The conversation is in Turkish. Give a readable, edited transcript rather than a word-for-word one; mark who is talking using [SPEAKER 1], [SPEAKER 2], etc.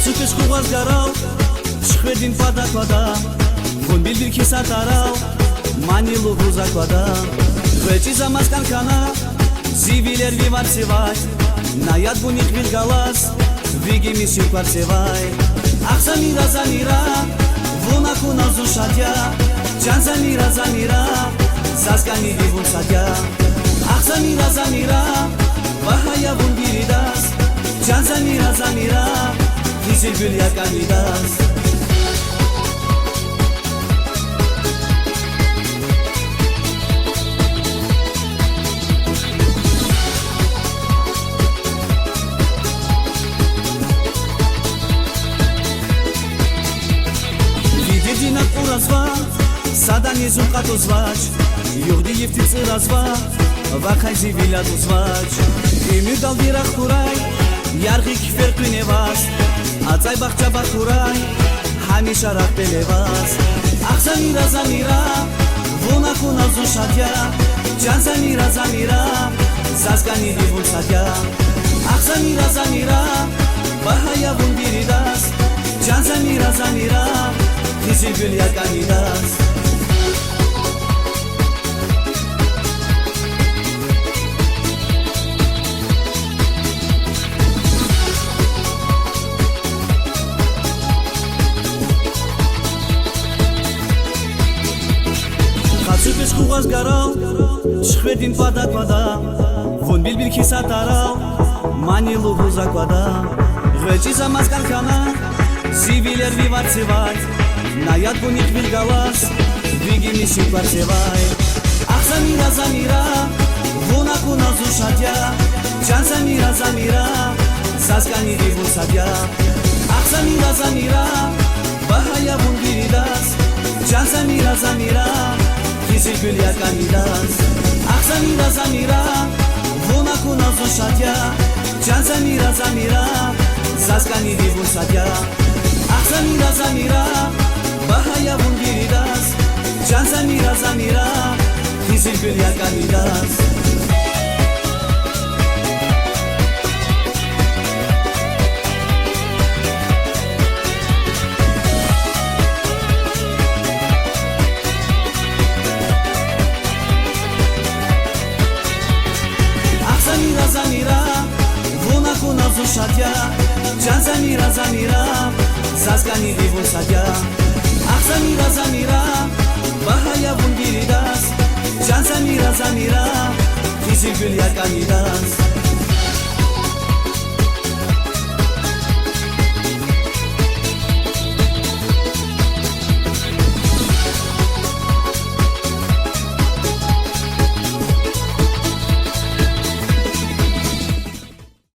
[SPEAKER 1] Țucă-și cu oazgarau, șhve din pada coada, Von bildir ki satarau, manilu huza coada. Veciza mascan cana, ziviler vivar se vai, Naiat bunic vil galas, vigi misiu par se vai. Axamira zamira, vuna cu nazu shatia, Janzamira zamira, zaskani divun satia. Axamira zamira, vahaya bun biridas, Janzamira zamira, Dizil gül yakanidas. Videdina kurazva, sada nizum katozvac, Yurdi yeftiți razva, vakay zivilat uzvac. Emir dal diraq kuray, yarghi kifer qinevas, Atzai bakhcha bakurai, hamisha rakte levas. Axamira zamira, vuna kuna zu shatia, Janzamira zamira, zazgani divun satia. Axamira zamira, bahaya bun biridas, Janzamira zamira, dizil gül yakanidas. Țucă-și cu oazgarau, șhve din pada coada, Von bilbil ki satarau, manilu huza coada. Veciza mascan cana, ziviler vivar se vai, Naiat bunic vil galas, vigi misiu par se vai. Axamira zamira, vuna cu nazu shatia, Janzamira zamira, zaskani divun satia. Axamira zamira, bahaya bun biridas, Janzamira zamira, Dizil gül yakanidas. Axamira zamira, vuna cu nazu shatia, Janzamira zamira, zaskani divun satia. Axamira zamira, bahaya bun biridas, Janzamira zamira, dizil gül yakanidas. Axamira zamira, vuna cu nazu shatia, Janzamira zamira, zaskani divun satia. Axamira zamira, bahaya bun biridas, Janzamira zamira, dizil gül yakanidas.